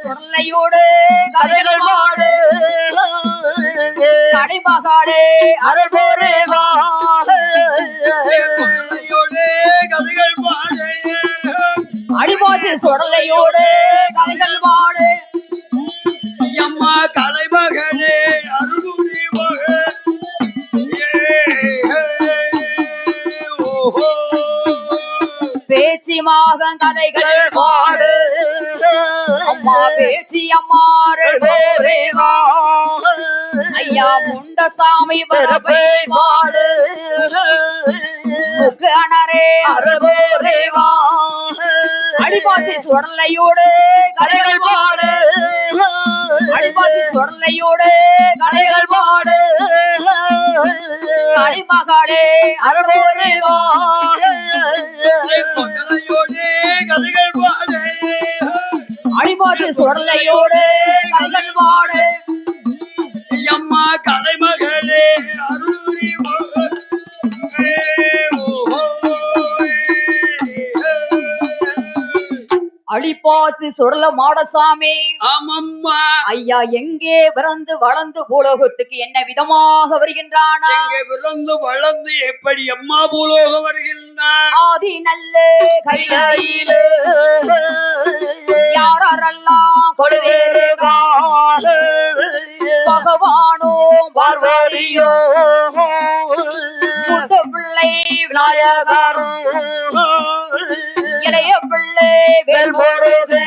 சுடலையோடு கதைகள் பாடு கடைமகாளே அரபோரே கதைகள் பாடு அடிபாசி சுடலையோடு கதைகள் பாடு அம்மா கலைமகளே அருள்புரி பேச்சி மாதம் கதைகள் பாடு அம்மா பேச்சி அம்மாறு ஐயா முண்டசாமி பரபை பாடு அணரே அரபோரேவா அடிபாசி சுடலையோடு கதைகள் பாடு அடிபாசி சுடலையோடு கதைகள் பாடு கலைமகளே அரபோரேவா கதைகள் பாடு அடிபாசி சுடலையோடு கதைகள் பாடு அம்மா கலைமகளே அருள்புரி அடிப்பாச்சு சுடல மாடசாமி ஆமம்மா ஐயா எங்கே பிறந்து வளர்ந்து பூலோகத்துக்கு என்ன விதமாக வருகின்றானா எங்கே பிறந்து வளர்ந்து எப்படி அம்மா பூலோகம் வருகின்றான் ஆதி நல்ல கையில யாரெல்லாம் கொடுவேறு பகவானோ பார்வதியோ முத்த பிள்ளை விநாயகரும் இளைய பிள்ளை வேல்முருகு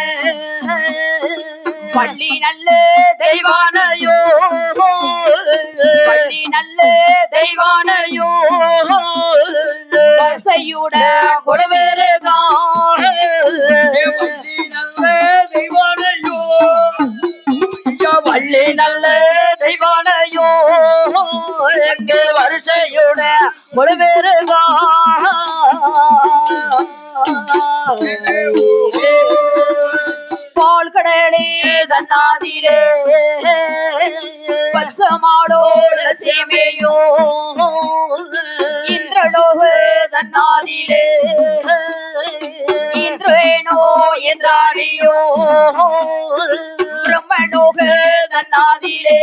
பள்ளி நல்ல தெய்வானையோ பள்ளி நல்ல தெய்வானையோ வரிசையுட கொடுவேறுகா வள்ளி நல்ல தெய்வானையோ எங்க வரிசையுட கொடுவேறுகா பால் கடலே தன்னாதிரே பச்சமாடோ லட்சுமியோ இந்திரலோக தன்னாதிலே இந்திரேனோ இந்திராடியோ பிரம்மலோக தன்னாதிலே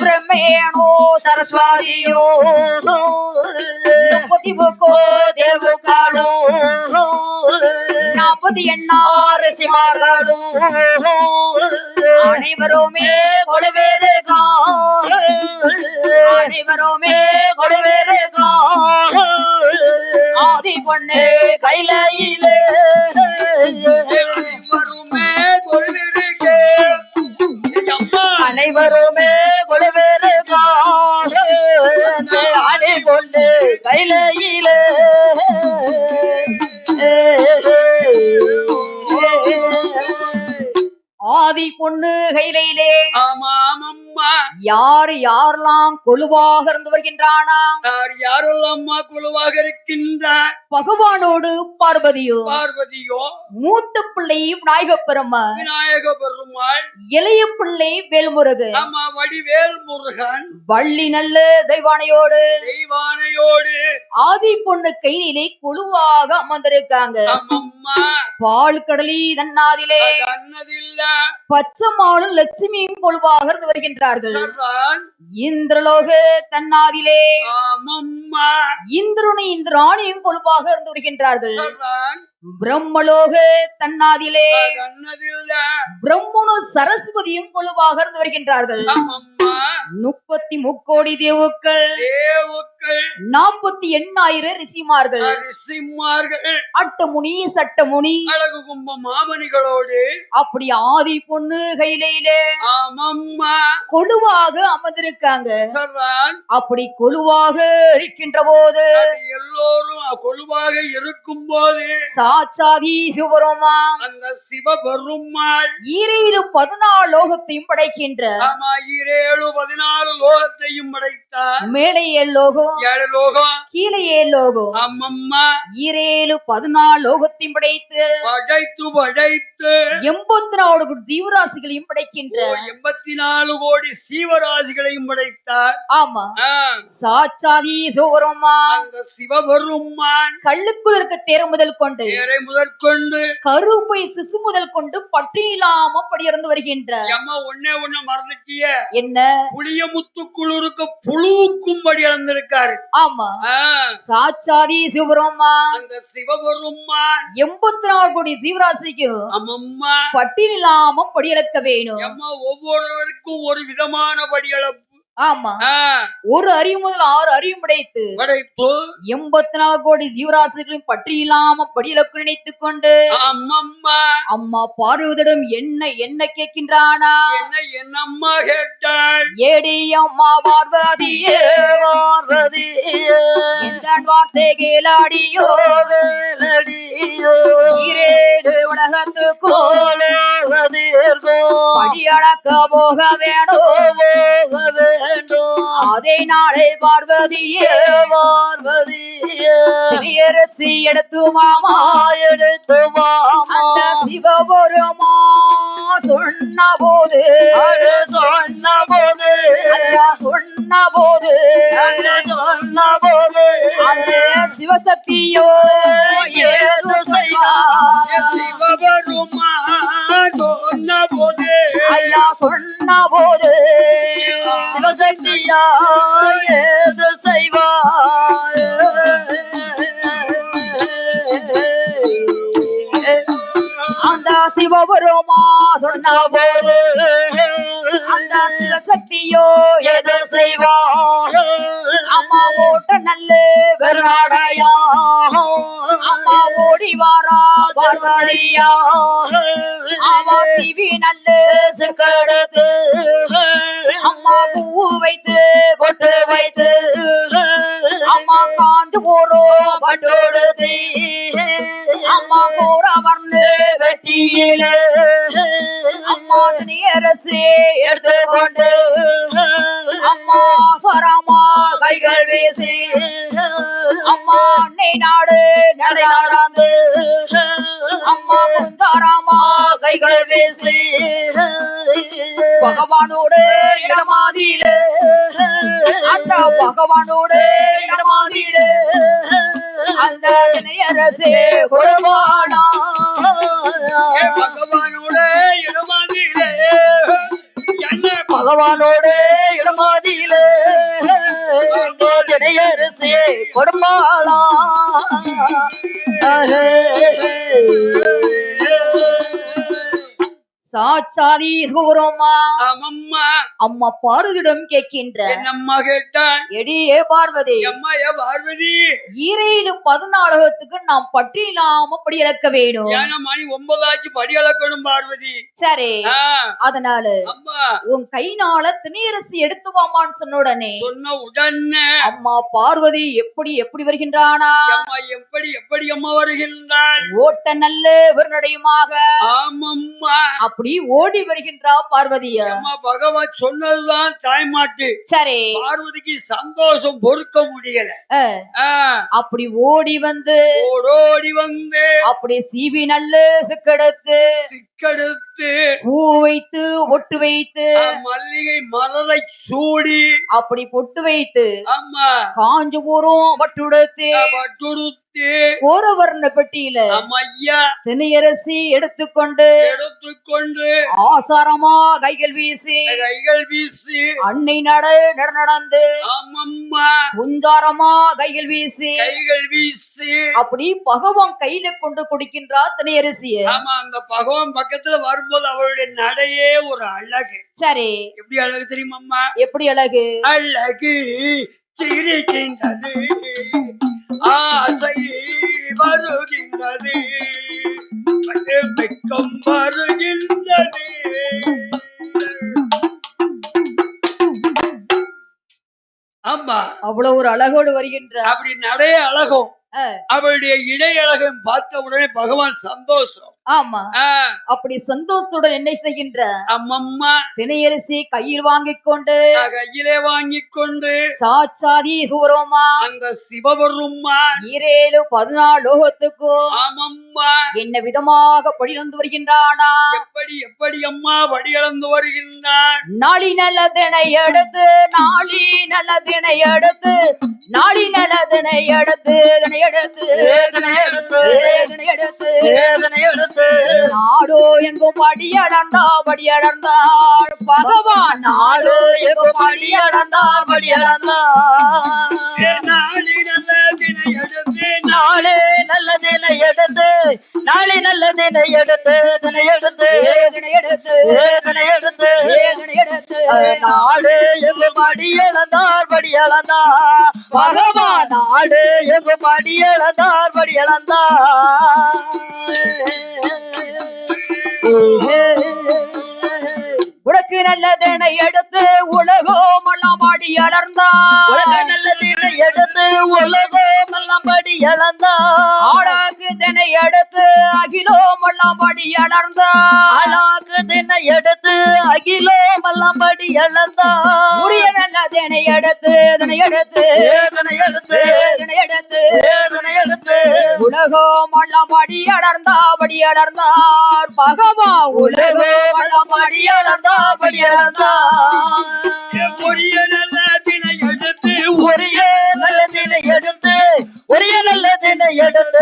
பிரம்மேனோ சரஸ்வதியோ முப்பதிமுக்கோ தேவுக்காளோ 48 சிமார்களும் அனைவருமே கொடுவேறுகா அனைவருமே கொடுவேறுகா ஆதி பொண்ணு கையிலே அனைவருமே கொடுவேறுகா ஆதி பொண்ணு கையிலே ஆதி பொண்ணு கையிலே யார் யாரெல்லாம் கொலுவாக இருந்து வருகின்றானா யாரெல்லாம் கொலுவாக இருக்கின்றார் பகவானோடு பார்வதியோ மூத்த பிள்ளை விநாயக பெருமாள் இளைய பிள்ளை வேல்முருகு வடிவேல் முருகன் வள்ளி நல்ல தெய்வானையோடு ஆதி பொண்ணு கையிலே கொலுவாக அமர்ந்திருக்காங்க பால் கடலி தன்னாதிலே பச்சமாளும் லட்சுமியும் கொலுவாக இருந்து வருகின்றார்கள் இந்திரலோக தன்னாதிலே இந்திரனை இந்திராணியும் கொலுவாக இருந்து வருகின்றார்கள் பிரம்மலோக தன்னாதிலே பிரம்மனு சரஸ்வதியும் கொலுவாக இருந்து வருகின்றார்கள் 33 தேவுக்கள் 48,000 ரிஷிமார்கள் அட்டமுனி சட்டமுனி அழகு கும்ப மாமணிகளோடு அப்படி ஆதி பொண்ணு கையிலே கொலுவாக அமர்ந்திருக்காங்க அப்படி கொலுவாக இருக்கின்ற போது எல்லோரும் கொலுவாக இருக்கும் போது சாட்சாதி சிவபெருமான் அந்த சிவபெருமாள் ஈரேழு 14 லோகத்தையும் படைக்கின்ற ஆமா 14 லோகத்தையும் படைத்தார். மேலே 7 லோகம் 7 லோகம். கீழே 7 லோகம் அம்மம்மா 14 லோகத்தையும் படைத்து படைத்து 84 ஜீவராசிகளையும் படைக்கின்ற 84 கோடி சீவராசிகளையும் படைத்தார். ஆமா ஆ, சாட்சாதி சோரமா அந்த சிவபெருமான் கல்லுக்குள் இருக்க தேர முதல் கொண்டு பேரை முதற்கொண்டு கருப்பை சிசு முதல் கொண்டு பற்றியில்லாம படியிறந்து வருகின்ற அம்மா ஒன்னே ஒண்ணு மறந்துட்டிய என்ன புளியமுத்துக்குள் இருக்க புழுவுக்கும் படி அளந்திருக்காரு. ஆமா சாட்சாதி சிவபெருமா அந்த சிவபெருமான் 84 கோடி ஜீவராசிக்கும் அம்மம்மா பட்டியலில்லாம படியளக்க வேணும். அம்மா ஒவ்வொருவருக்கும் ஒரு விதமான படியளப்பு. ஆமா ஒரு அறிவு முதல் 6 அறிவு படைத்து 84 கோடி ஜீவராசிகளையும் பற்றி இல்லாம படியளக்கு நினைத்துக் கொண்டு அம்மம்மா அம்மா பார்வதிடம் என்ன கேட்கின்றானா? என்னம்மா கேட்டாள்? ஏடி அம்மா பார்வதியே வார்த்தை கேளாடியோ உலகத்துக்கோ படியளக்க போக வேணும். அதே நாளை பார்வதியே அரசி எடுத்து மாமா அந்த சிவபெருமா சொன்ன போது அந்த சிவசக்தியோ ஏது சிவபெருமா சொன்ன போது ஐயா சொன்ன போது சிவசக்தியா ஏது செய்வாய் அந்த சிவபெருமா சொன்ன போது அந்த சிவசக்தியோ எது செய்வாய் அம்மா ஓட்ட நல்ல பெருநாடையா அம்மா ஓடி வாரா பார்வதியா அம்மா சிவி நல்ல சிக்கெடுத்து அம்மா பூ வைத்து பொட்டு வைத்து அம்மா காஞ்சு போறோம் பட்டோடுத்தி அம்மா போற வர்ணு வெட்டியிலே அம்மா நேரசே எடுத்துக்கொண்டு அம்மா சொரமா கைகள் வீசி அம்மா அன்னை நாடு நடந்து அம்மா குந்தாராமா கைகள் வீசி பகவானோடு இடமாதியிலே அந்த பகவானோடு இடமாதியிலே அந்த நேரசே கொடுவானா பகவானோட இடமாதியிலே என்ன பகவானோடு இடமாதியிலே தினையரசியை கொடுப்பாளா சாட்சாதி சூரமா அம்மம்மா அம்மா பார்வதியிடம் கேட்கின்ற என்னம்மா கேட்டான்? எடியே பார்வதி அம்மா பார்வதி 14 நாம் பற்றி இல்லாம படி இழக்க வேணும். ஏன்னா மணி 9 ஆச்சு படி அளக்கணும் பார்வதி. சரி ஆ, அதனால அம்மா உன் கைனால திணியரசி எடுத்து வாமான்னு சொன்ன உடனே சொன்ன உடனே அம்மா பார்வதி எப்படி வருகின்றானா? அம்மா எப்படி அம்மா வருகின்றாள்? ஓட்ட நல்ல வெறுநடையுமாக ஆமம்மா அப்படி ஓடி வருகின்றா பார்வதியா. அம்மா பகவான் சொன்னதுதான் தாய்மாட்டு. சரி பார்வதிக்கு சந்தோஷம் பொறுக்க முடியல. அப்படி ஓடி வந்து ஓடோடி வந்து அப்படி சீவி நல்ல சிக்கெடுத்து பூ வைத்து ஒட்டு வைத்து மல்லிகை மலரை சூடி அப்படி பொட்டு வைத்து அம்மா காஞ்சு போறோம் பட்டுடுத்து போற வர்ண பெட்டியில ஐயா தினையரசி எடுத்துக்கொண்டு ஆசாரமா கைகள் வீசி அன்னை நடந்து குஞ்சாரமா கைகள் வீசி அப்படி பகவான் கையில கொண்டு கொடுக்கின்றா தினையரசிய. ஆமா அந்த பகவான் பக்கத்துல வரும்போது அவளுடைய நடையே ஒரு அழகு. சரி எப்படி அழகு தெரியுமா? எப்படி அழகு? அழகு சிரிக்கின்றது ஆசை வருகின்றது வெக்கம் வருகின்றது. ஆமா அவ்வளவு ஒரு அழகோடு வருகின்ற அப்படி நடைய அழகும் அவளுடைய இடை அழகம் பார்த்த உடனே பகவான் சந்தோஷம். ஆமா அப்படி சந்தோஷத்துடன் என்ன செய்கின்ற அம்மம்மா தினையரிசி கையில் வாங்கிக் கொண்டு கையிலே வாங்கிக் கொண்டு சாட்சாதி சூரமா அந்த சிவபெருமா 14 லோகத்துக்கும் ஆமம்மா என்ன விதமாக படியிழந்து வருகின்றானா எப்படி அம்மா படியிழந்து வருகின்றான் நாளி நல்லதனை எடுத்து நாளி நல்லதனை எடுத்து நாளி நல்லதனை எடுத்து எடுத்து நாடோ எங்கும் படியளந்தார் பகவான் நாடோ எங்கும் படியளந்தார் நாளி நல்லதினை எடுத்து நல்லதினை எடுத்து நாளை நல்லதினை எடுத்து நாடு எங்கு படியளந்தார் பகவான் நாடு எங்கு படியளந்தார் உனக்கு நல்லதனை எடுத்து உலகமெல்லாம் படி அளந்தார் நல்லதினை எடுத்து உலகமெல்லாம் படி ஆளாக்கு தினை எடுத்து அகிலோமெல்லாம் படி ஆளாக்கு தினை எடுத்து அகிலோமெல்லாம் படி உரிய நல்லதனை எடுத்து உலகமெல்லாம் படி அளந்தார் பகவான் உலகமெல்லாம் படி உரிய நல்லதினை எடுத்து உரிய நல்லதினை எடுத்து உரிய நல்லதினை எடுத்து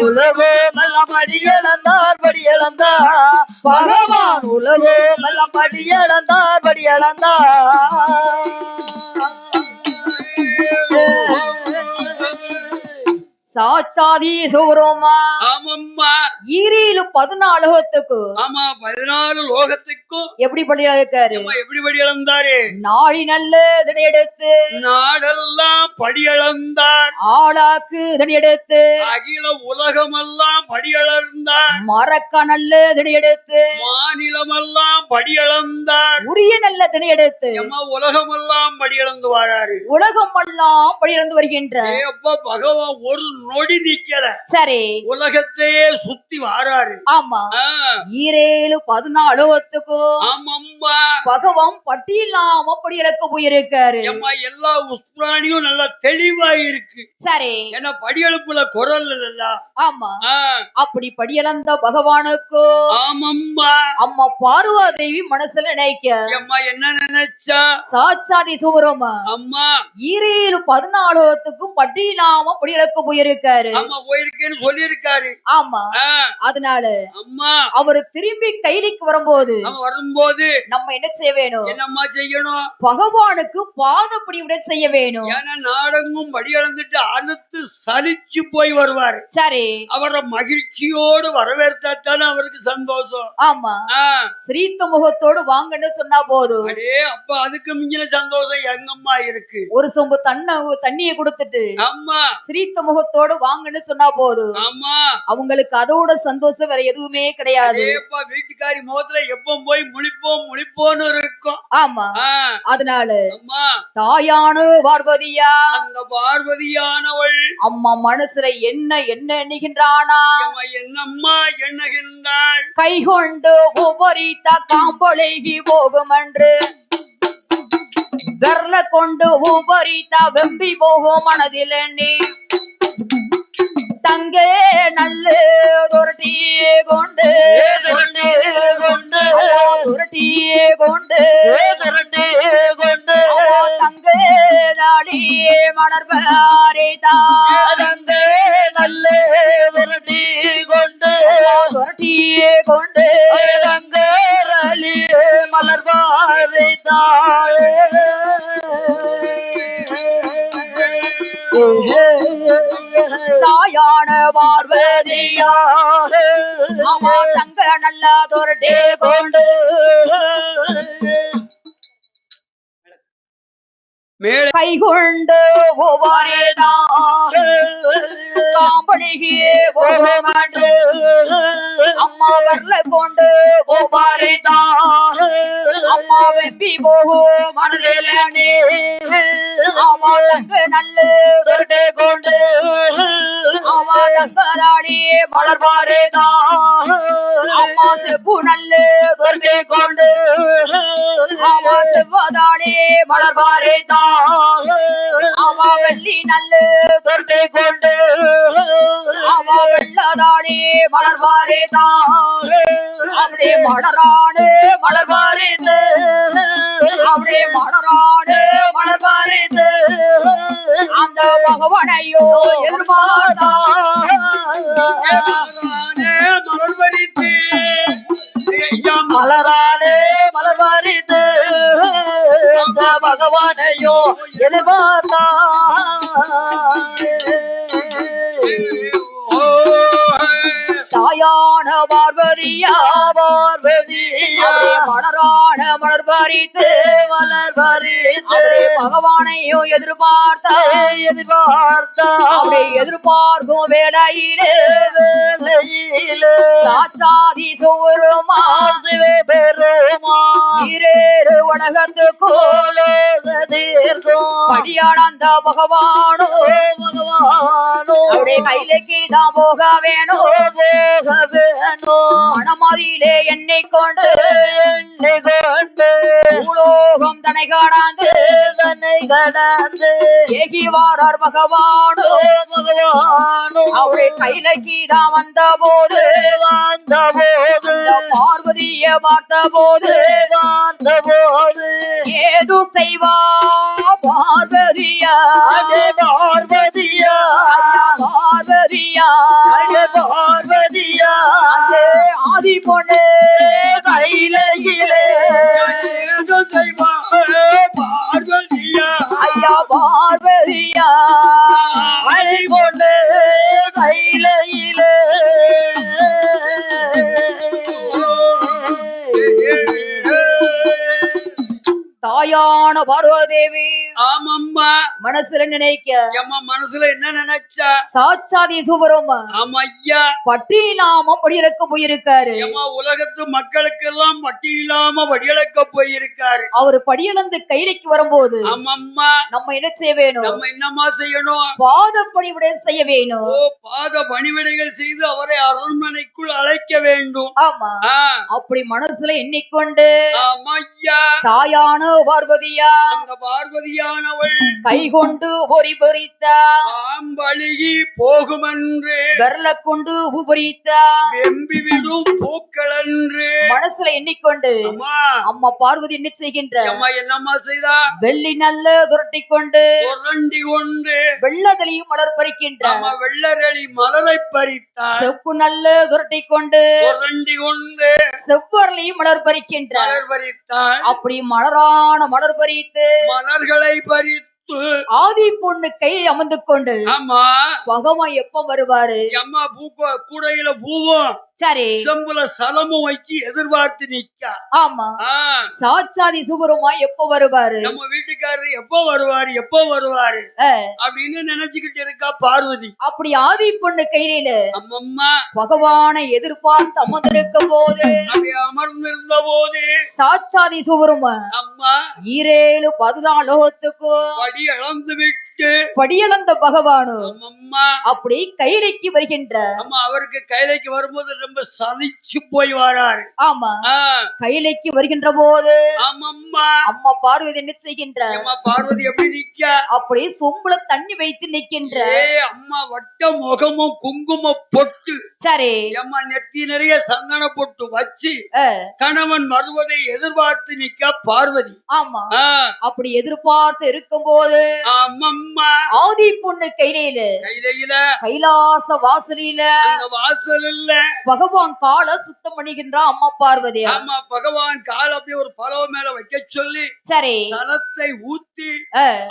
உலகமெல்லாம் படியளந்தார் பகவான் உலகமெல்லாம் படியளந்தார் சாட்சாதி சூரமா ஆமம்மா 14 லோகத்துக்கு ஆமா 14 லோகத்துக்கும் எப்படி படியாக்காரு எப்படி படியளந்தாரு நாளி நல்லதனை எடுத்து நாடெல்லாம் படியளந்தார் ஆளாக்கு இதனை எடுத்து அகில உலகமெல்லாம் படியளந்தார் மரக்க நல்லதனை எடுத்து மாநிலமெல்லாம் படியளந்தார் உரிய நல்லதனை எடுத்து உலகமெல்லாம் படியளந்து வராரு உலகமெல்லாம் படியிழந்து வருகின்ற பகவான் ஒரு நொடி நிக்கல சரி உலகத்தையே சுத்தி வாராரு ஆமா 14 லோகத்துக்கும் ஆமம்மா பகவான் பட்டியலாம படியளக்க போயிருக்காரு எல்லா உஸ்பிராணியும் நல்லா தெளிவா இருக்கு சரி ஏன்னா படியெழுப்புல குரல் இல்ல ஆமா அப்படி படியளந்த பகவானுக்கு ஆமம்மா அம்மா பார்வதேவி மனசுல நினைக்க என்ன நினைச்சா சாட்சாதி சூரமா அம்மா 14 லோகத்துக்கும் பட்டியலாம படியளக்க போயிருக்காரு ஆமா போயிருக்கேன்னு சொல்லி இருக்காரு ஆமா அதனால அம்மா அவரு திரும்பி கைலிக்கு வரும்போது நம்ம என்ன செய்ய வேணும் என்னம்மா செய்யணும் பகவானுக்கு பாதப்படி உடன் செய்ய வேணும் ஏன்னா நாடெங்கும் படியளந்துட்டு அழுத்து சலிச்சு போய் வருவாரு சரி அவரை மகிழ்ச்சியோடு வரவேற்றாத்தானே அவருக்கு சந்தோஷம் ஆமா ஸ்ரீத்த முகத்தோடு வாங்கன்னு சொன்னா போதும் அப்ப அதுக்கு மிஞ்சின சந்தோஷம் எங்கம்மா இருக்கு ஒரு சொம்பு தண்ணியை கொடுத்துட்டு அம்மா ஸ்ரீத்த முகத்தோடு வாங்கன்னு சொன்னா போதும் ஆமா அவங்களுக்கு அதோட சந்தோஷம் வேற எதுவுமே கிடையாது வீட்டுக்காரி முகத்துல எப்ப போய் முழிப்போன்னு இருக்கும் ஆமா அதனால தாயான பார்வதியா அந்த பார்வதியானவள் அம்மா மனசுல என்ன எண்ணுகின்றானா என்னம்மா எண்ணுகின்றாள் கை கொண்டு ஒவ்வொருத்த காம்பொழகி போகும் என்று கர்ல கொண்டு ஒவ்வொருத்த வெம்பி போகும் மனதில் எண்ணி தங்கே நல்ல தொரட்டியே கொண்டு தங்கே தாளியே மலர்பாரே தங்கே நல்ல தொரட்டியே கொண்டு தங்கரளியே மலர்பாரே தாழே தாயான பார்வதியா தங்க நல்ல தொரட்டே கொண்டு மேலே கைகொண்டு ஓவாரேதான் காம்பளிகே ஓமாண்டு அம்மா வரல கொண்டு ஓவாரேதான் அம்மா வெம்பி போகோ மனதில் ஆமா தங்க நல்ல தொரட்டை கொண்டு ஆமா தங்கராளி மலர்பாரேதான் அம்மா செப்பு நல்ல தொரட்டை கொண்டு ஆமா செவ்வாதாளி மலர்பாரேதான் ஆமா வெள்ளி நல்ல தொரட்டை கொண்டு ஆமா வெள்ளதாளி மலர்பாரேதான் அப்படியே மலராடு மலர்பாரேது அப்படியே மலராடு மலர்பாரேது அந்த பகவானையோ எதிர்பார்த்தா மலர் வரித்து மலரானே மலர்வாரித்து பகவானையோ எதிர்பார்த்தா தாயான பார்வதியா பார்வதியா மலரான மலர் பறித்து மலர்வாரித்து பகவானையோ எதிர்பார்த்தா எதிர்பார்த்தா அப்படி எதிர்பார்க்கும் வேளையிலே வேலையிலே சாட்சாதி சோருமா சிவே பெருமா ஈரேறு உலகத்துக்கு தீர்க்கும் படியானந்த பகவானோ பகவானோ அப்படியே கையிலேக்கு தான் போக வேணும் போக வேணும் மனமதியிலே என்னை கொண்டு என்னை கொண்டு பூலோகம் தனை காடாந்து தன்னை கடந்து ஏகி வாரார் பகவானோ பகவானோ அவளை கையிலேக்கு தான் வந்த போது வந்த போது பார்வதிய பார்த்த போது வந்த போது ஏது செய்வா பார்வதியா அதே பார்வதியா பார்வதியா அதே பார்வதியா அந்த ஆதி பொண்ணு கையிலே ஏதோ செய்வா பார்வதியா ஐயா பார்வதியா அழை கொண்டு கையிலே தாயான பார்வதேவி ஆமம்மா மனசுல நினைக்க எம்மா மனசுல என்ன நினைச்சா சாட்சாதி சுபரம் ஆமா ஐயா பற்றி இல்லாம படியிறக்க போயிருக்காரு எம்மா உலகத்து மக்களுக்கு எல்லாம் பட்டி இல்லாம வடியளக்க போயிருக்காரு அவரு படியிழந்து கைலைக்கு வரும்போது ஆமம்மா நம்ம என்ன செய்ய வேணும் நம்ம என்னம்மா செய்யணும் பாதப்படிவுடைய செய்ய வேணும் ஓ பாத பணிவிடைகள் செய்து அவரை அரண்மனைக்குள் அழைக்க வேண்டும் ஆமா ஆ, அப்படி மனசுல எண்ணிக்கொண்டு ஆமா ஐயா தாயான பார்வதியா அந்த பார்வதியானவள் கை கொண்டு பொறி பொறித்தா பாம்பழுகி போகுமென்று விரல கொண்டு உபரித்தா வெம்பி விடும் பூக்களன்று மனசுல எண்ணிக்கொண்டு அம்மா அம்மா பார்வதி என்ன செய்கின்ற அம்மா என்னம்மா செய்தா வெள்ளி நல்ல துரட்டி கொண்டு சுரண்டி கொண்டு வெள்ளதலியும் மலர் பறிக்கின்ற அம்மா வெள்ளரளி மலரை பறித்தார் செப்பு நல்ல துரட்டி கொண்டு சுரண்டி கொண்டு செவ்வரலையும் மலர் பறிக்கின்ற மலர் பறித்தார் அப்படி மலரான மலர் பறித்து மலர்களை பறித்து ஆதி பொண்ணு கையில் அமர்ந்து கொண்டு ஆமா பகவான் எப்ப வருவாரு அம்மா கூடையில பூவும் சரி செம்புல சலமும் வச்சு எதிர்பார்த்து நிக்கா ஆமா ஆ, சாட்சாதி சுபருமா எப்ப வருவாரு நம்ம வீட்டுக்காரர் எப்போ வருவாரு எப்போ வருவாரு அப்படின்னு நினைச்சுக்கிட்டு இருக்கா பார்வதி. அப்படி ஆதி பொண்ணு கையில அம்மம்மா பகவானை எதிர்பார்த்து அமர்ந்திருக்க போது அப்படி அமர்ந்திருந்த போது சாட்சாதி சுபருமா அம்மா ஈரேழு 14 லோகத்துக்கும் படி அளந்து விட்டு படியளந்த பகவானு அம்மம்மா அப்படி கைலைக்கு வருகின்ற அம்மா அவருக்கு கைலைக்கு வரும்போது ரொம்ப சலிச்சு போய் வராரு. ஆமா ஆ, கைலைக்கு வருகின்ற போது ஆமம்மா அம்மா பார்வதி என்ன செய்கின்ற அம்மா பார்வதி எப்படி நிக்கா அப்படி சொம்புல தண்ணி வைத்து நிக்கின்ற ஏ அம்மா வட்ட முகமும் குங்கும பொட்டு சரி அம்மா நெத்தி நிறைய சந்தன பொட்டு வச்சு கணவன் வருவதை எதிர்பார்த்து நிக்க பார்வதி. ஆமா ஆ, அப்படி எதிர்பார்த்து இருக்கும் போது அம்மம்மா ஆதி பொண்ணு கையில கையில கைலாச வாசலில அந்த வாசல்ல பகவான் கால சுத்தம் பண்ணுகின்ற அம்மா பார்வதி. ஆமா பகவான் கால் அப்படியே ஒரு பலவ மேல வைக்க சொல்லி சரி சலத்தை ஊத்தி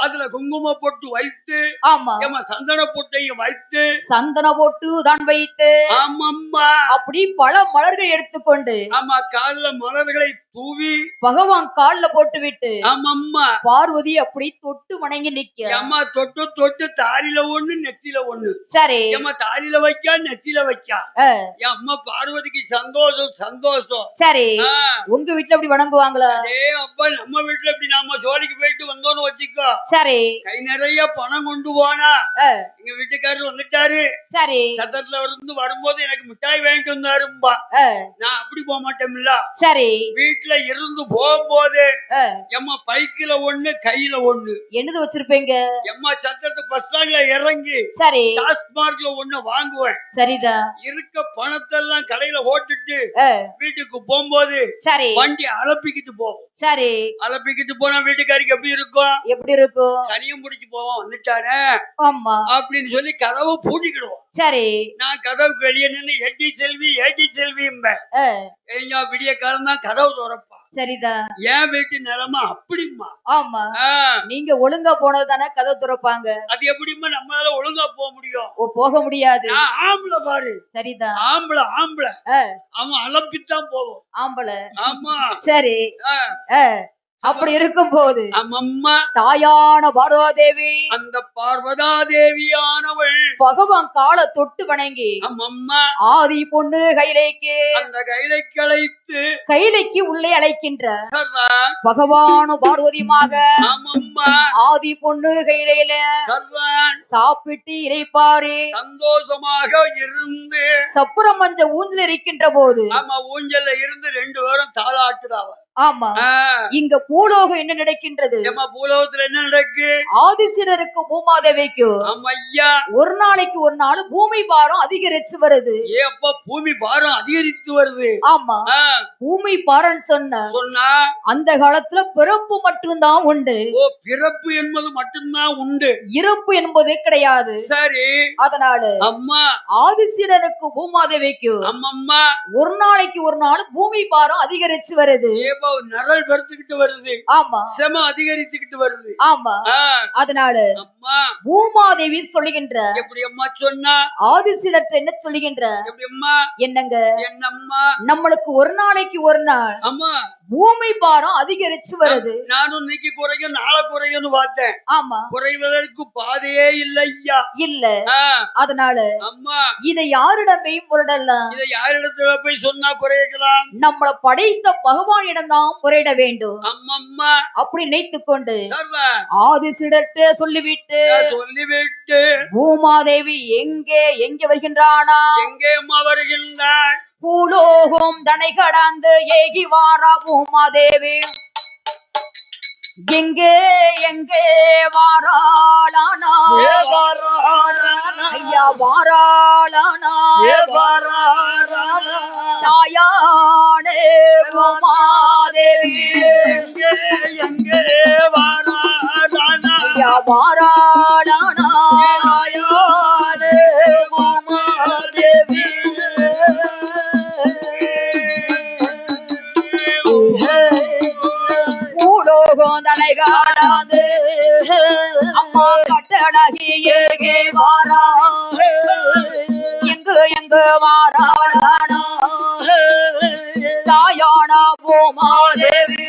அதுல குங்கும பொட்டு வைத்து ஆமா ஏமா சந்தன பொட்டையும் வைத்து சந்தன போட்டு தான் வைத்து ஆமம்மா அப்படி பல மலர்கள் எடுத்துக்கொண்டு ஆமா கால்ல மலர்களை தூவி பகவான் கால்ல போட்டு விட்டு ஆமாம்மா பார்வதி அப்படி தொட்டு வணங்கி நிக்க. அம்மா தொட்டு தொட்டு தாலில ஒண்ணு நெத்தில ஒண்ணு. சரி அம்மா தாலில வைக்கா நெத்தில வைக்கா. என் அம்மா பார்வதிக்கு சந்தோஷம் சந்தோஷம். சரி உங்க வீட்டுல அப்படி வணங்குவாங்களா? அப்பா நம்ம வீட்டுல இப்படி நம்ம ஜோலிக்கு போயிட்டு வந்தோன்னு வச்சுக்கோ. சரி கை நிறைய பணம் கொண்டு போனா எங்க வீட்டுக்காரர் வந்துட்டாரு. சரி சத்தத்துல இருந்து வரும்போது எனக்கு மிட்டாய் வாங்கிட்டு வந்தாரும்பா. நான் அப்படி போக மாட்டேன்ல. சரி வீட்டுல இருந்து போகும்போது எம்மா பைக்கில ஒண்ணு கையில ஒண்ணு என்னது வச்சிருப்பீங்க? எம்மா சத்தத்து பஸ் ஸ்டாண்ட்ல இறங்கி சரி டாஸ்மார்க்ல ஒண்ணு வாங்குவேன். சரிதான். இருக்க பணத்தை எல்லாம் கடையில ஓட்டுட்டு வீட்டுக்கு போகும்போது சரி வண்டி அலப்பிக்கிட்டு போவோம். சரி அலப்பிக்கிட்டு போனா வீட்டுக்காரிக்கு எப்படி இருக்கும்? எப்படி இருக்கும்? சனியும் முடிச்சு போவோம் வந்துட்டானே ஆமா அப்படின்னு சொல்லி கதவை பூட்டிக்கிடுவோம். சரி நான் கதவுக்கு வெளியே நின்று ஏடி செல்வி விடிய காலம் தான் கதவு திறப்பா. சரிதான். என் வீட்டு நிலமா அப்படிமா? ஆமா நீங்க ஒழுங்கா போனதுதானே கதவு திறப்பாங்க. அது எப்படிமா நம்மளால ஒழுங்கா போக முடியும்? போக முடியாது. ஆம்பளை பாரு. சரிதான். ஆம்பளை அவன் அலப்பித்தான் போவோம். ஆம்பளை ஆமா சரி அப்படி இருக்கும் போது அம்மம்மா தாயான பார்வதாதேவி அந்த பார்வதாதேவியானவள் பகவான் காலை தொட்டு வணங்கி அம்மம்மா ஆதி பொண்ணு கைலைக்கு அந்த கைலைக்கு அழைத்து கைலைக்கு உள்ளே அழைக்கின்ற பகவானு பார்வதியுமாக அம்மம்மா ஆதி பொண்ணு கைலையில சாப்பிட்டு இறைப்பாரு சந்தோஷமாக இருந்து சப்புரம் மஞ்ச ஊஞ்சல் இருக்கின்ற போது ஆமா ஊஞ்சல்ல இருந்து 2 பேரும் தாளாட்டுதாவ. ஆமா இங்க பூலோகம் என்ன நடக்கின்றது? பூலோகத்துல என்ன நடக்கு? ஆதிசீடருக்கு பூமாதேவிக்கு ஒரு நாளைக்கு ஒரு நாள் பூமி பாரம் அதிகரிச்சு வருது. ஏப்பா பூமி பாரம் அதிகரித்து வருது? ஆமா பூமி பாரம் சொன்னா அந்த காலத்துல பிறப்பு மட்டும்தான் உண்டு. பிறப்பு என்பது மட்டும்தான் உண்டு, இறப்பு என்பது கிடையாது. சரி அதனால அம்மா ஆதிசீடருக்கு பூமாதேவிக்கு அம்மம்மா ஒரு நாளைக்கு ஒரு நாள் பூமி பாரம் அதிகரிச்சு வருது. நரல் வருத்துக்கிட்டு வருது. ஆமா செம அதிகரித்துக்கிட்டு வருது. ஆமா அதனால அம்மா பூமாதேவி சொல்லுகின்ற எப்படி அம்மா சொன்னா? ஆதிசீடர் என்ன சொல்லுகின்ற எப்படி அம்மா? என்னங்க என்னம்மா? நம்மளுக்கு ஒரு நாளைக்கு ஒரு நாள் அம்மா பூமி பாரம் அதிகரிச்சு வருது. நானும் இன்னைக்கு குறையும் நாளை குறையும்னு பார்த்தேன். ஆமா குறைவதற்கு பாதையே இல்லையா? இல்ல அதனால அம்மா இதை யாரிடமே முரடலாம்? இதை யாரிடத்துல போய் சொன்னா குறையலாம்? நம்மள படைத்த பகவானிடம் தான் முறையிட வேண்டும். அம்மம்மா அப்படி நினைத்துக் கொண்டு ஆதிசீடர்கிட்ட சொல்லிவிட்டு பூமாதேவி எங்கே வருகின்றானா? எங்கே அம்மா வருகின்றாள்? பூலோகம் தனை கடந்து ஏகி வாரா பூமாதேவி எங்கே வாராளானா? ஐயா வாராளானா தாயானே பூமாதேவி எங்கே வாராளானா? ஐயா வாராளானா தாயானே பூமாதேவி பூலோகம் தனை காடாது அம்மா கட்டழகி ஏகே வாரா எங்கு வாராளானா தாயானா பூமாதேவி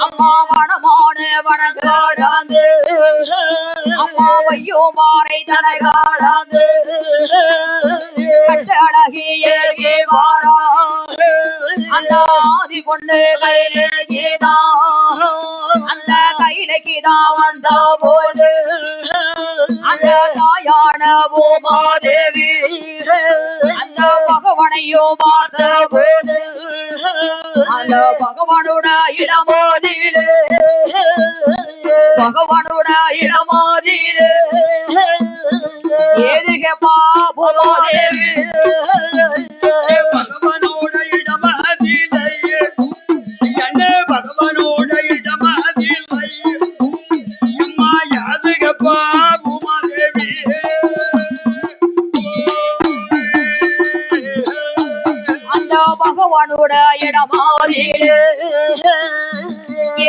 அம்மா வனமான வனகாடாது அம்மா வையோ மாறை தனை காடாது கட்டழகி ஏகே வாரா அந்த ஆதி பொண்ணு கையிலேதான் அந்த கையிலக்குதான் வந்த போது அந்த தாயான பூமாதேவி அந்த பகவானையோ பார்த்த போது அந்த பகவானோட இடமோதிலே ஏதுகப்பா பூமாதேவி பகவானோட இடமதிலே என்ன பகவானோட இடமதிலே அம்மா யாதுகப்பா பூமாதேவி அந்த பகவானோட இடமாதிலே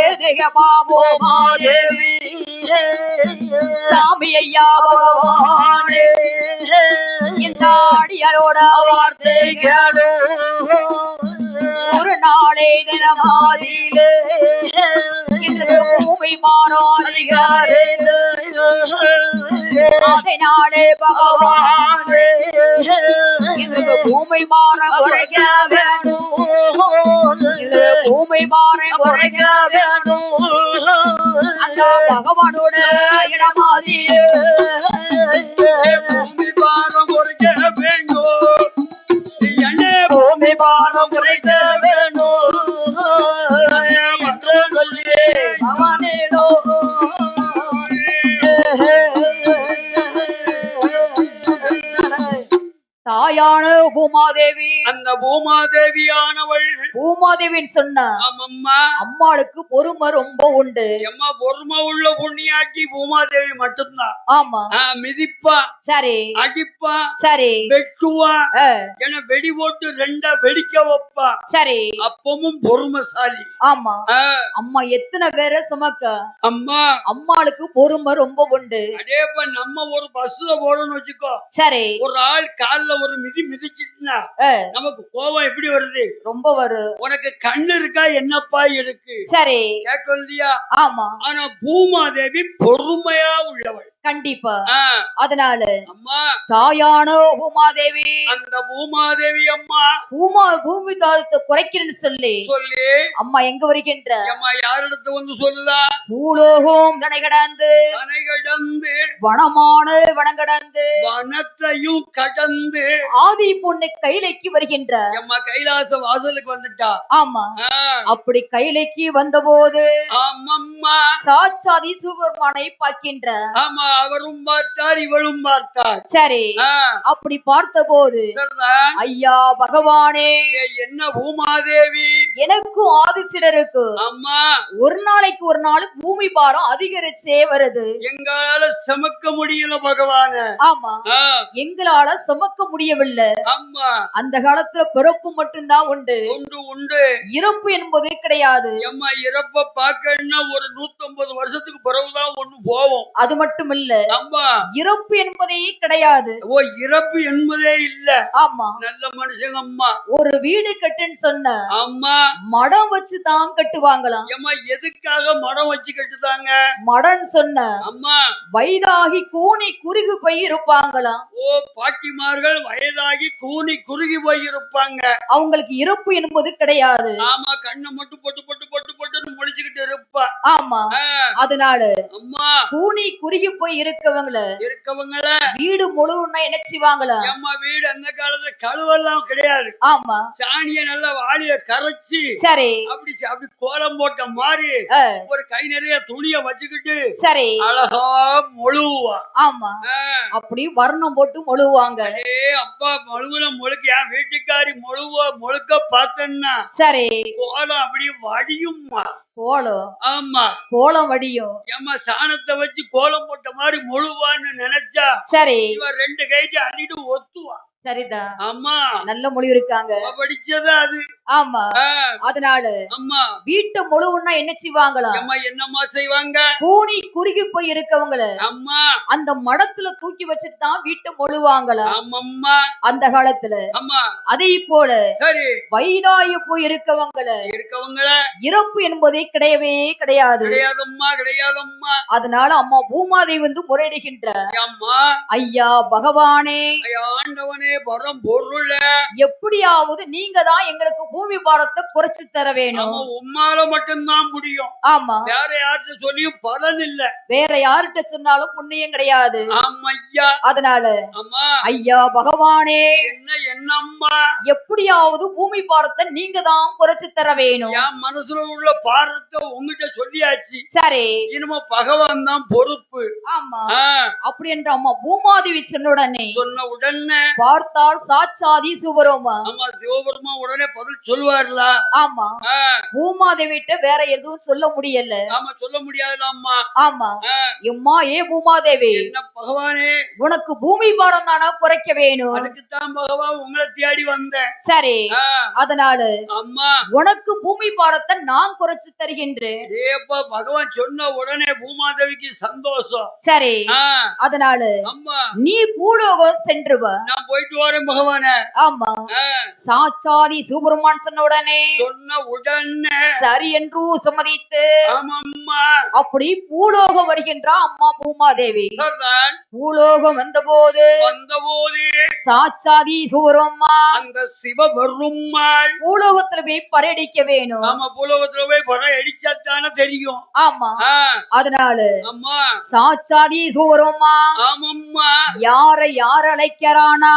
ஏதுகப்பா பூமாதேவி சாமி ஐயா பகவானே இந்த அடியாரோட வார்த்தைகளோ ஒரு நாளே தினமாதியிலே எங்களுக்கு பூமி மாறாதிகாரே அதனாலே பகவானே எங்களுக்கு பூமி மாற குறைக்க வேணும் பூமி மாற குறைக்க வேணும் அந்த பகவானோட இடமாதியே பூமி பாரம் குறைக்க வேண்டும் பூமி பாரம் குறைக்க வேண்டும் என்று சொல்லி பகவானேடோ தாயான பூமாதேவி அந்த பூமாதேவியானவள் பூமாதேவின்னு சொன்ன அம்மா அம்மாளுக்கு பொறுமை ரொம்ப உண்டு. எம்மா பொறுமை உள்ள புண்ணியாக்கி பூமாதேவி மட்டும்தான். ஆமா மிதிப்பா, சரி அடிப்பா, சரி வெட்டுவா, என வெடி போட்டு ரெண்டா வெடிக்க வைப்பா. சரி அப்பமும் பொறுமைசாலி. ஆமா அம்மா எத்தனை பேரை சுமக்க அம்மா அம்மாளுக்கு பொறுமை ரொம்ப உண்டு. அதேப்ப நம்ம ஒரு பஸ்ல போறோம்னு வச்சுக்கோ, சரி ஒரு ஆள் கால்ல ஒரு மிதி மிதிச்சுட்டுனா நமக்கு கோபம் எப்படி வருது? ரொம்ப வரும். உனக்கு கண்ணு இருக்கா என்னப்பா இருக்கு? சரி கேட்க இல்லையா? ஆமா. ஆனா பூமாதேவி பொறுமையா உள்ளவள். கண்டிப்பா. அதனால அம்மா தாயான பூமாதேவி அந்த பூமாதேவி அம்மா பூமி தாளத்தை குறைக்கிறேன்னு சொல்லி அம்மா எங்க வருகின்ற அம்மா யாரிடத்து வந்து சொல்லுதா? பூலோகம் தனை கடந்து வனமான வனம் கடந்து வனத்தையும் கடந்து ஆதி பொண்ணு கைலைக்கு வருகின்ற அம்மா கைலாச வாசலுக்கு வந்துட்டா. ஆமா அப்படி கைலைக்கு வந்த போது சாட்சாதி சிவபெருமானை பார்க்கின்ற. ஆமா அவரும் பார்த்தார் இவளும் பார்த்தார். சரி அப்படி பார்த்த போது ஐயா பகவானே என்ன பூமாதேவி எனக்கும் ஆதிசிடருக்கு அம்மா ஒரு நாளைக்கு ஒரு நாள் பூமி பாரம் அதிகரிச்சே வருது. எங்களால சுமக்க முடியல பகவான. ஆமா எங்களால சுமக்க முடியவில்லை. ஆமா அந்த காலத்துல பிறப்பு மட்டும்தான் உண்டு. உண்டு உண்டு இறப்பு என்பதே கிடையாது. அம்மா இறப்ப பார்க்கணும்னா ஒரு 150 வருஷத்துக்கு பிறகுதான் ஒண்ணு போவோம். அது மட்டும் இல்ல அம்மா இறப்பு என்பதே கிடையாது. ஓ இறப்பு என்பதே இல்ல. ஆமா நல்ல மனுஷங்க. அம்மா ஒரு வீடு கட்டுன்னு சொன்ன அம்மா மடம் வச்சு தான் கட்டுவாங்களாம். அம்மா எதுக்காக மடம் வச்சு கட்டுதாங்க? மடம் சொன்ன அம்மா வயதாகி கூனி குறுகி போய் இருப்பாங்களாம். ஓ பாட்டிமார்கள் வயதாகி கூனி குறுகி போய் இருப்பாங்க. அவங்களுக்கு இறப்பு என்பது கிடையாது. ஆமா கண்ணை மட்டும் பொட்டு பொட்டு பொட்டு பொட்டுன்னு முடிச்சுக்கிட்டு இருப்பா. ஆமா அதனால அம்மா கூனி குறுகி போய் இருக்கவங்கள வீடு முழுவதும் என்ன செய்வாங்களா? அம்மா வீடு அந்த காலத்துல கழுவெல்லாம் கிடையாது. ஆமா சாணிய நல்லா வாளிய கரைச்சி சரி அப்படி அப்படி கோலம் போட்ட மாதிரி ஒரு கை நிறைய துணிய வச்சுக்கிட்டு சரி அழகா மொழுவா. ஆமா அப்படி வர்ணம் போட்டு மொழுவாங்க. அப்பா மொழுவுல முழுக்க என் வீட்டுக்காரி முழுக்க பார்த்தேன்னா சரி கோலம் அப்படி வடியும்மா. கோலம் ஆமா கோலம் வடியும். ஏமா சாணத்தை வச்சு கோலம் போட்ட மாதிரி முழுவான்னு நினைச்சா சரி இவன் 2 கைக்கு அள்ளிட்டு ஒத்துவா. சரிதான். ஆமா நல்ல மொழி இருக்காங்க. படிச்சதா அது. ஆமா அதனால அம்மா வீட்டு முழுவதுனா என்ன செய்வாங்களா? அம்மா என்னம்மா செய்வாங்க? கூனி குறுகி போய் இருக்கவங்கள அம்மா அந்த மடத்துல தூக்கி வச்சுட்டு தான் வீட்டு முழுவாங்களா? ஆமாம்மா அந்த காலத்துல. அம்மா அதே போல சரி வயதாகி போய் இருக்கவங்கள இறப்பு என்பதே கிடையவே கிடையாது. கிடையாதம்மா கிடையாதம்மா. அதனால அம்மா பூமாதேவி வந்து முறையிடுகின்ற அம்மா ஐயா பகவானே ஆண்டவனே பரம் பொருள எப்படியாவது நீங்க தான் எங்களுக்கு பூமி பாரத்தை குறைச்சு தர வேணும். உம்மால மட்டும்தான் முடியும். ஆமா வேற யார்கிட்ட சொல்லியும் பலன் இல்ல. வேற யார்கிட்ட சொன்னாலும் புண்ணியம் கிடையாது. ஆமா ஐயா அதனால அம்மா ஐயா பகவானே என்னம்மா எப்படியாவது பூமி பாரத்தை நீங்க தான் குறைச்சு தர வேணும். என் மனசுல உள்ள பாரத்தை உங்ககிட்ட சொல்லியாச்சு. சரி இனிமே பகவான் தான் பொறுப்பு. ஆமா அப்படி என்ற அம்மா பூமாதேவி சொன்ன உடனே பார்த்தால் சாட்சாதி சிவபெருமா. ஆமா சிவபெருமா உடனே பதில் சொல்லுவார்ல. ஆமா பூமாதேவிட்ட வேற எதுவும் சொல்ல முடியல. ஆமா சொல்ல முடியாதுல அம்மா. ஆமா எம்மா ஏ பூமாதேவி என்ன பகவானே உனக்கு பூமி பாரம் தானா குறைக்க வேணும். அதுக்குத்தான் பகவான் உங்களை தேடி வந்தேன். சரி அதனால அம்மா உனக்கு பூமி பாரத்தை நான் குறைச்சு தருகின்றேன். ஏப்பா பகவான் சொன்ன உடனே பூமாதேவிக்கு சந்தோஷம். சரி அதனால அம்மா நீ பூலோகம் சென்று வா. நான் போயிட்டு போயிட்டு வரேன் பகவானே. ஆமா சாச்சாதி சுப்பிரமணியன் சொன்ன உடனே சரி என்று சம்மதித்து ஆமாம்மா அப்படி பூலோகம் வருகின்றா அம்மா பூமாதேவி. சரிதான். பூலோகம் வந்தபோது சாச்சாதி சுப்பிரமணியம்மா அந்த சிவபெருமாள் பூலோகத்துல போய் பறையடிக்க வேணும். ஆமா பூலோகத்துல போய் பறையடிச்சாத்தானே தெரியும். ஆமா அதனால அம்மா சாச்சாதி சுப்பிரமணியம்மா ஆமாம்மா யாரை யார் அழைக்கிறானா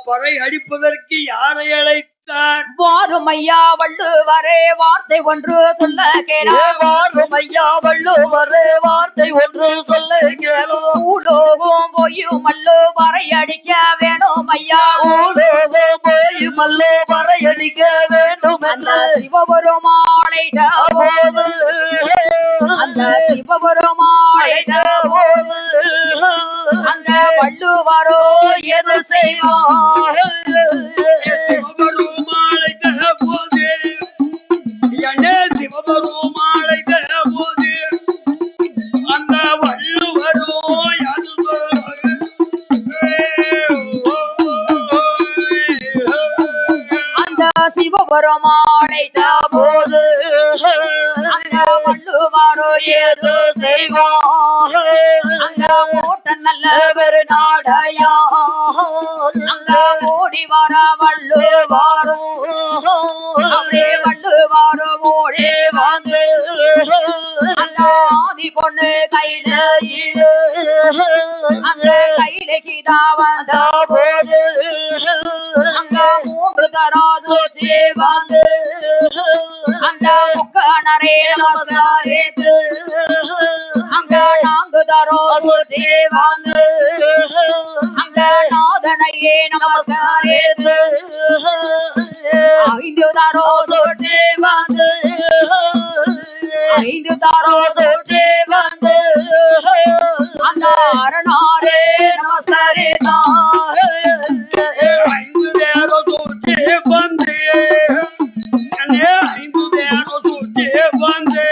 பறை அடிப்பதற்கு யாரை அழைத்தார்? வாரும் ஐயா வள்ளுவரே வார்த்தை ஒன்று சொல்ல கேளோ. வாரும் ஐயா வள்ளுவரே வார்த்தை ஒன்று சொல்ல கேளோ. பூலோகம் போய் மல்லோ பறையடிக்க வேணும் ஐயா. பூலோகம் போய் மல்லோ பறையடிக்க வேண்டும் அந்த சிவபெருமாளை போது அந்த சிவபெருமாளை போது அந்த வள்ளுவரோ எது செய்வார்? சிவபெருமாளை போது சிவபெருமாளை போது அந்த வள்ளுவரோ அந்த சிவபெருமாளை போது அந்த வள்ளுவரோ எது செய்வார்? அங்க ஓட்ட நல்லவர் நாடையா அங்க ஓடி வர வள்ளுவாரோ அப்படியே வள்ளுவாரோ ஓடி வந்து அந்த ஆதி பொண்ணு கையில அந்த கையில கீதா வந்த போது அங்க மூன்று தரா சுற்றி வந்து அந்த முக்கணரே நமஸ்காரித்து அங்க நான்கு தரோ சுற்றி வந்து அங்க நாதனையே நமஸ்காரித்து ஐந்து தரோ சுற்றி வந்து ஐந்து தரோ சுற்றி வந்து அந்த அரணாரே நமஸ்காரித்தார். ஐந்து நேரம் சுற்றி வந்து ஐந்து நேரம் சுற்றி வந்து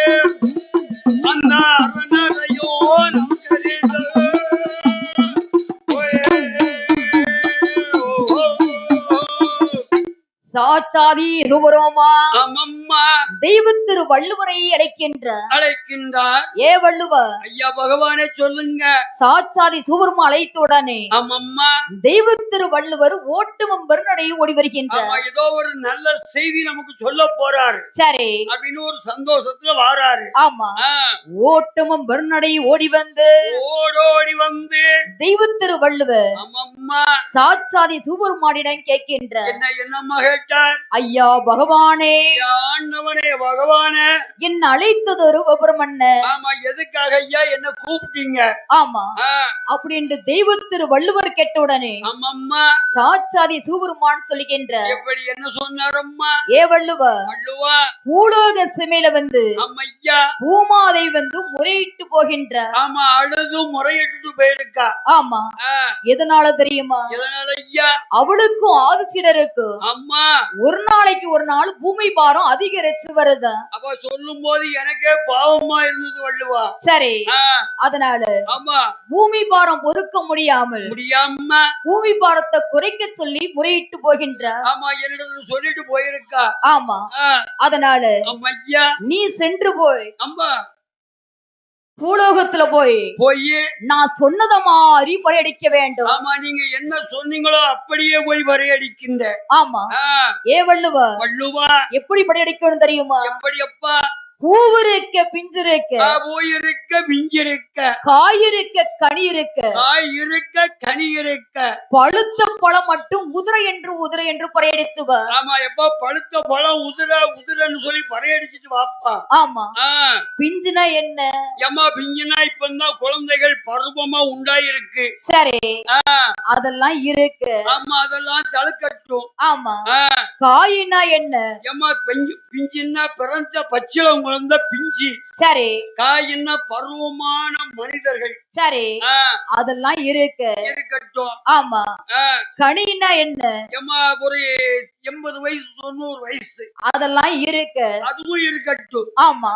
அந்த அரணரையோ சாச்சாதி சுப்பிரமணியம்மா ஆமம்மா தெய்வத்திரு வள்ளுவரை அழைக்கின்றார். ஏ வள்ளுவர் ஐயா பகவானே சொல்லுங்க. சாச்சாதி சுப்பிரமணியம் அழைத்த உடனே ஆமம்மா தெய்வத்திரு வள்ளுவர் ஓட்டுமம் பெருநடையை ஓடி வருகின்றார். ஏதோ ஒரு நல்ல செய்தி நமக்கு சொல்ல போறாரு சரி அப்படின்னு ஒரு சந்தோஷத்துல வாராரு. ஆமா ஓட்டுமம் பெருநடை ஓடி வந்து ஓடோடி வந்து தெய்வத்திரு வள்ளுவர் ஆமம்மா சாச்சாதி சுப்பிரமணியனிடம் கேட்கின்றார். என்னம்மா கேட்டார்? ஐயா பகவானே ஆண்டவனே பகவானே என்ன அழைத்தது ஒரு சுப்பிரமணியன். ஆமா எதுக்காக ஐயா என்ன கூப்பிட்டீங்க? ஆமா அப்படின்ட்டு தெய்வத்திரு வள்ளுவர் கேட்ட உடனே ஆமாம்மா சாச்சாதி சுப்பிரமணியன் சொல்லுகின்ற எப்படி என்ன சொன்னாரம்மா? ஏ வள்ளுவர் பூலோக சிமையில வந்து ஐயா பூமாதை வந்து முறையிட்டு போகின்ற. ஆமா அழுது முறையிட்டு போயிருக்கா. ஆமா எதனால தெரியுமா? எதனால ஐயா? அவளுக்கும் ஆதிசிடருக்கும் அம்மா ஒரு நாளைக்கு ஒரு நாள் பூமி பாரம் அதிகரிச்சு வருதா. அப்ப சொல்லும் போது எனக்கே பாவமா இருந்தது வள்ளுவா. சரி அதனால ஆமா பூமி பாரம் பொறுக்க முடியாம பூமி பாரத்தை குறைக்க சொல்லி முறையிட்டு போகின்ற. ஆமா என்னிடத்துல சொல்லிட்டு போயிருக்கா. ஆமா அதனால ஐயா நீ சென்று போய் அம்மா பூலோகத்துல போய் நான் சொன்னத மாதிரி பறையடிக்க வேண்டும். ஆமா நீங்க என்ன சொன்னீங்களோ அப்படியே போய் பறையடிக்கின்ற. ஆமா ஏ வள்ளுவா எப்படி பறையடிக்கணும் தெரியுமா? எப்படி அப்பா? பூவிருக்க பிஞ்சிருக்க பூயிருக்க பிஞ்சிருக்க காயிருக்க கனி இருக்க கனி இருக்க பழுத்த பழம் மட்டும் உதிரை என்று பறையடித்துவ. ஆமா எப்ப பழுத்த பழம் உதிரன்னு சொல்லி பறையடிச்சிட்டு வாப்பா. ஆமா பிஞ்சுனா என்ன? ஏமா பிஞ்சுனா இப்பதான் குழந்தைகள் பருவமா உண்டாயிருக்கு. சரி அதெல்லாம் இருக்கு. ஆமா அதெல்லாம் தழுக்கட்டும். ஆமா காயினா என்ன? ஏமா பிஞ்சுன்னா பிறந்த பச்சிளம் குழந்தை பிஞ்சி. சரி காயின்னா பருவமான மனிதர்கள். சரி அதெல்லாம் இருக்கு இருக்கட்டும். ஆமா கனின்னா என்ன? ஏமா ஒரு 80 வயசு 90 வயசு அதெல்லாம் இருக்கு. அதுவும் இருக்கட்டும். ஆமா.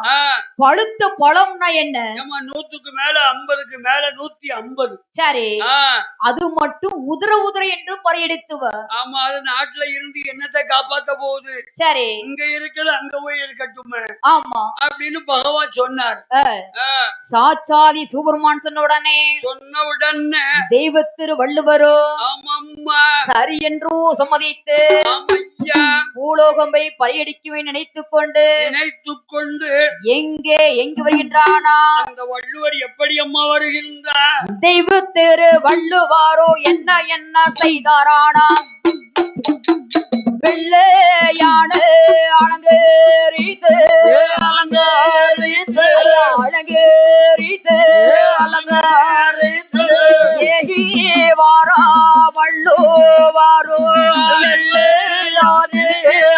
பழுத்த பழம்னா என்ன? 100க்கு மேல 50க்கு மேல 150. சரி. அது மட்டும் உதிர உதிர என்று பறையடித்துவ. ஆமா, அது நாட்டுல இருந்து என்னத்தை காப்பாத்த போகுது? சரி, இங்க இருக்குது அங்க போய் இருக்கட்டும். ஆமா அப்படின்னு பகவான் சொன்னார். சாட்சாதி சூப்பர்மான் சொன்ன உடனே தெய்வ திரு வள்ளுவரோ சரி என்றோ சம்மதித்து பூலோகம்பை பறையடிக்கவே நினைத்துக் கொண்டு எங்கே வருகின்றானா? அந்த வள்ளுவர் எப்படி அம்மா வருகின்றார்? தெய்வ திரு வள்ளுவாரோ என்ன செய்தாரானா? வெள்ளையான அலங்கரித்து ஏகி வாரா வள்ளுவாரோ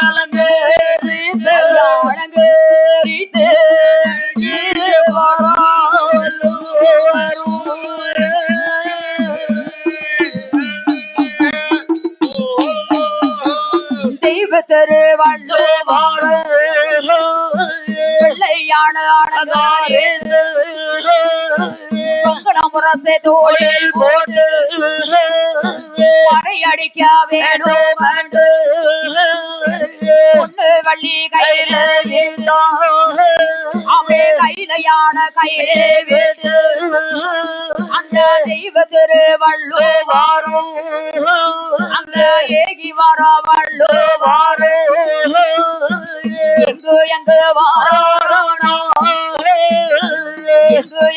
அலங்கரித்து தெய்வ திரு வள்ளுவாரோ வெள்ளையான முரசை தோளில் போட்டு பறையடிக்க வேணும் என்று பொண்ணு வள்ளி கையில அவே கையிலையான கையிலே வேட்டு அந்த தெய்வ திரு வள்ளுவாரோ அந்த ஏகி வர வள்ளுவாரோ எங்கு வாரானா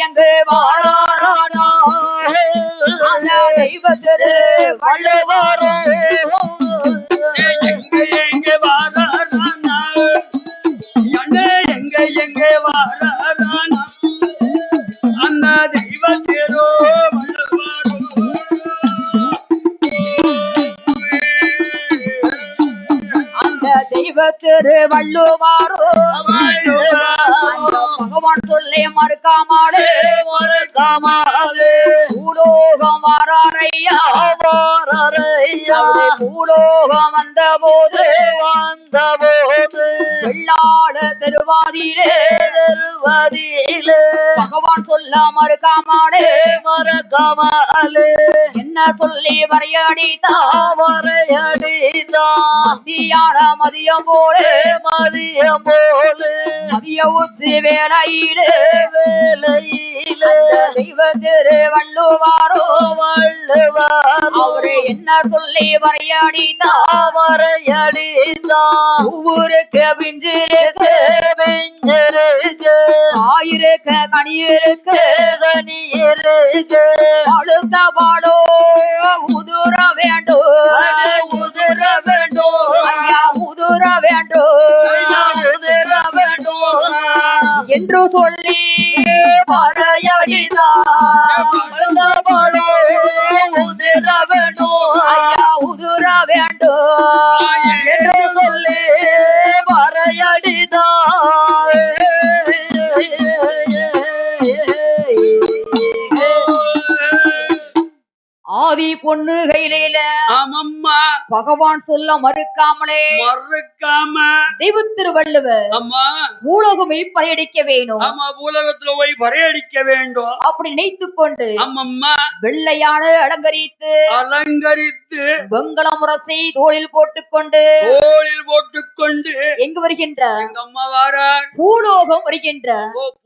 எங்கு வாரானா அந்த தெய்வ திரு வள்ளுவாரோ எங்க வாரானா எங்க வாரானா அந்த தெய்வ திரு தெய்வ திரு வள்ளுவாரோ பகவான் சொல்லே மறுக்காமலே பூலோகம் வாரையா பூலோகம் வந்த போது வெள்ளாட திருவாதியிலே பகவான் சொல்ல மறுக்காமலே என்ன சொல்லி வரையடித்தா மதியம் போலே மதிய உச்சி வேளையிலே தெய்வ திரு வள்ளுவாரோ அவரு என்ன சொல்லி வரையடித்தா ஊருக்கு பிஞ்சிருக்கு ஆயிருக்கு கனியிருக்கு அழுத்த பாடோ உதுர வேண்டும் ஐயா உதுர வேண்டும் என்று சொல்லி உதிர வேண்டும் ஐயா உதுர வேண்டும் என்று சொல்லி ஆதி பொண்ணு கையில பகவான் சொல்ல மறுக்காம தெய்வ திருவள்ளுவர் பூலோகமே பறையடிக்க வேணும். பூலோகத்துல போய் பறையடிக்க வேண்டும் அப்படி நினைத்துக் கொண்டு வெள்ளையான அலங்கரித்து வெங்கல முரசை தோளில் போட்டுக்கொண்டு எங்கு வருகின்ற பூலோகம் வருகின்ற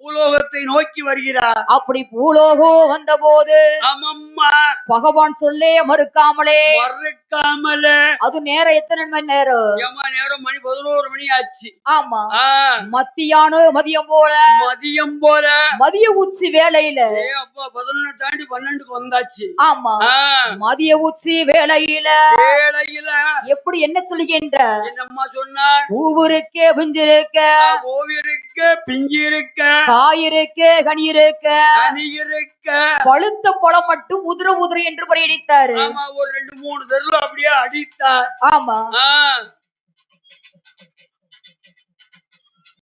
பூலோகத்தை நோக்கி வருகிறார். அப்படி பூலோகம் வந்த போது பகவான் சொல்லே மறுக்காமலே அது நேரம் எத்தனை மணி நேரம்? மணி 11 மணி ஆச்சு. ஆமா, மத்தியானம் மதியம் போல மதிய உச்சி வேளையில 11 தாண்டி 12க்கு வந்தாச்சு. ஆமா, மதிய உச்சி வேளையில எப்படி என்ன சொல்லுகின்ற என்னம்மா சொன்னார்? பூவிருக்கு பிஞ்சிருக்க பிஞ்சிருக்க காயிருக்கு கனியிருக்க பழுத்த பழம் மட்டும் உதிர என்று பறையடித்தாரு. ஒரு 2-3 தெருவு அப்படியே அடித்தார். ஆமா,